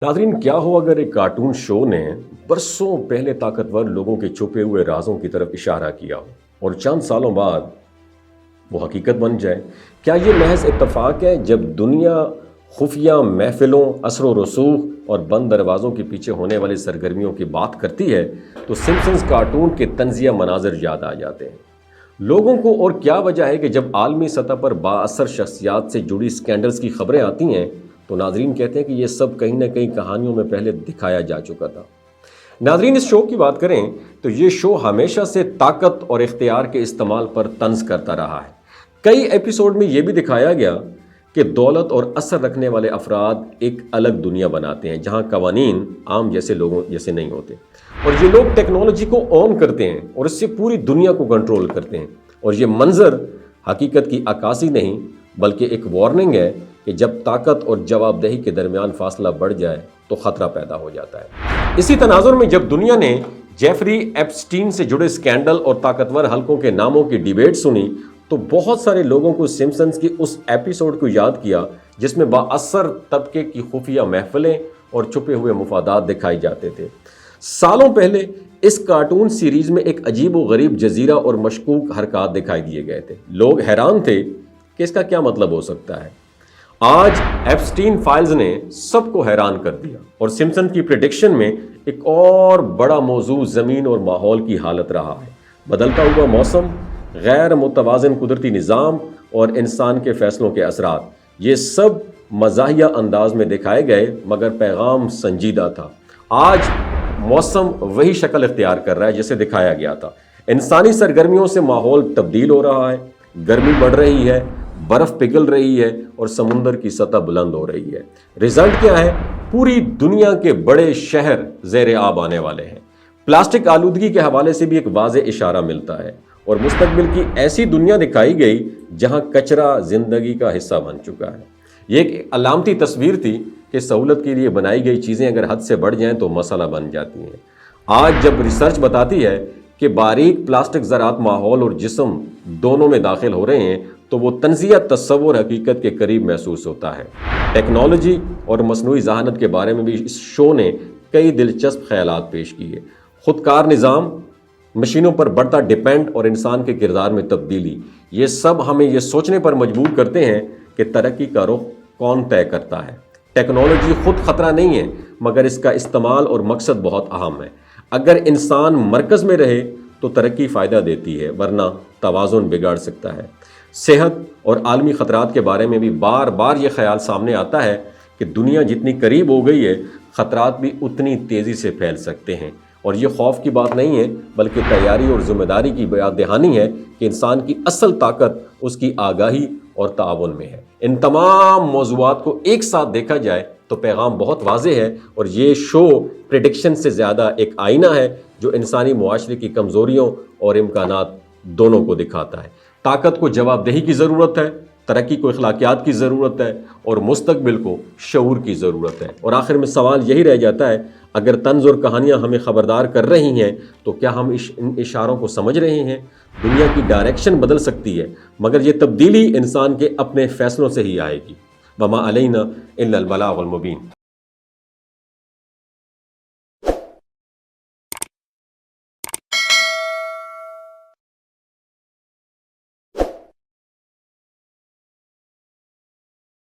ناظرین، کیا ہو اگر ایک کارٹون شو نے برسوں پہلے طاقتور لوگوں کے چھپے ہوئے رازوں کی طرف اشارہ کیا ہو اور چند سالوں بعد وہ حقیقت بن جائے؟ کیا یہ محض اتفاق ہے؟ جب دنیا خفیہ محفلوں، اثر و رسوخ اور بند دروازوں کے پیچھے ہونے والی سرگرمیوں کی بات کرتی ہے تو سمپسنز کارٹون کے طنزیہ مناظر یاد آ جاتے ہیں لوگوں کو۔ اور کیا وجہ ہے کہ جب عالمی سطح پر با اثر شخصیات سے جڑی سکینڈلز کی خبریں آتی ہیں تو ناظرین کہتے ہیں کہ یہ سب کہیں نہ کہیں کہانیوں میں پہلے دکھایا جا چکا تھا۔ ناظرین، اس شو کی بات کریں تو یہ شو ہمیشہ سے طاقت اور اختیار کے استعمال پر طنز کرتا رہا ہے۔ کئی ایپیسوڈ میں یہ بھی دکھایا گیا کہ دولت اور اثر رکھنے والے افراد ایک الگ دنیا بناتے ہیں جہاں قوانین عام جیسے لوگوں جیسے نہیں ہوتے، اور یہ لوگ ٹیکنالوجی کو اون کرتے ہیں اور اس سے پوری دنیا کو کنٹرول کرتے ہیں۔ اور یہ منظر حقیقت کی عکاسی نہیں بلکہ ایک وارننگ ہے کہ جب طاقت اور جواب دہی کے درمیان فاصلہ بڑھ جائے تو خطرہ پیدا ہو جاتا ہے۔ اسی تناظر میں جب دنیا نے جیفری ایپسٹین سے جڑے سکینڈل اور طاقتور حلقوں کے ناموں کی ڈیبیٹ سنی تو بہت سارے لوگوں کو سمپسنز کی اس ایپیسوڈ کو یاد کیا جس میں با اثر طبقے کی خفیہ محفلیں اور چھپے ہوئے مفادات دکھائے جاتے تھے۔ سالوں پہلے اس کارٹون سیریز میں ایک عجیب و غریب جزیرہ اور مشکوک حرکات دکھائی دیے گئے تھے۔ لوگ حیران تھے کہ اس کا کیا مطلب ہو سکتا ہے۔ آج ایپسٹین فائلز نے سب کو حیران کر دیا اور سمپسن کی پریڈکشن میں ایک اور بڑا موضوع زمین اور ماحول کی حالت رہا ہے۔ بدلتا ہوا موسم، غیر متوازن قدرتی نظام اور انسان کے فیصلوں کے اثرات، یہ سب مزاحیہ انداز میں دکھائے گئے مگر پیغام سنجیدہ تھا۔ آج موسم وہی شکل اختیار کر رہا ہے جسے دکھایا گیا تھا۔ انسانی سرگرمیوں سے ماحول تبدیل ہو رہا ہے، گرمی بڑھ رہی ہے، برف پگھل رہی ہے اور سمندر کی سطح بلند ہو رہی ہے۔ رزلٹ کیا ہے؟ پوری دنیا کے بڑے شہر زیر آب آنے والے ہیں۔ پلاسٹک آلودگی کے حوالے سے بھی ایک واضح اشارہ ملتا ہے اور مستقبل کی ایسی دنیا دکھائی گئی جہاں کچرا زندگی کا حصہ بن چکا ہے۔ یہ ایک علامتی تصویر تھی کہ سہولت کے لیے بنائی گئی چیزیں اگر حد سے بڑھ جائیں تو مسئلہ بن جاتی ہیں۔ آج جب ریسرچ بتاتی ہے کہ باریک پلاسٹک ذرات ماحول اور جسم دونوں میں داخل ہو رہے ہیں تو وہ طنزیہ تصور حقیقت کے قریب محسوس ہوتا ہے۔ ٹیکنالوجی اور مصنوعی ذہانت کے بارے میں بھی اس شو نے کئی دلچسپ خیالات پیش کیے۔ خودکار نظام، مشینوں پر بڑھتا ڈیپینڈ اور انسان کے کردار میں تبدیلی، یہ سب ہمیں یہ سوچنے پر مجبور کرتے ہیں کہ ترقی کا رخ کون طے کرتا ہے۔ ٹیکنالوجی خود خطرہ نہیں ہے مگر اس کا استعمال اور مقصد بہت اہم ہے۔ اگر انسان مرکز میں رہے تو ترقی فائدہ دیتی ہے ورنہ توازن بگاڑ سکتا ہے۔ صحت اور عالمی خطرات کے بارے میں بھی بار بار یہ خیال سامنے آتا ہے کہ دنیا جتنی قریب ہو گئی ہے خطرات بھی اتنی تیزی سے پھیل سکتے ہیں، اور یہ خوف کی بات نہیں ہے بلکہ تیاری اور ذمہ داری کی یاد دہانی ہے کہ انسان کی اصل طاقت اس کی آگاہی اور تعاون میں ہے۔ ان تمام موضوعات کو ایک ساتھ دیکھا جائے تو پیغام بہت واضح ہے، اور یہ شو پریڈکشن سے زیادہ ایک آئینہ ہے جو انسانی معاشرے کی کمزوریوں اور امکانات دونوں کو دکھاتا ہے۔ طاقت کو جواب دہی کی ضرورت ہے، ترقی کو اخلاقیات کی ضرورت ہے اور مستقبل کو شعور کی ضرورت ہے۔ اور آخر میں سوال یہی رہ جاتا ہے، اگر طنز اور کہانیاں ہمیں خبردار کر رہی ہیں تو کیا ہم ان اشاروں کو سمجھ رہے ہیں؟ دنیا کی ڈائریکشن بدل سکتی ہے مگر یہ تبدیلی انسان کے اپنے فیصلوں سے ہی آئے گی۔ وما علینا الا البلاغ المبین۔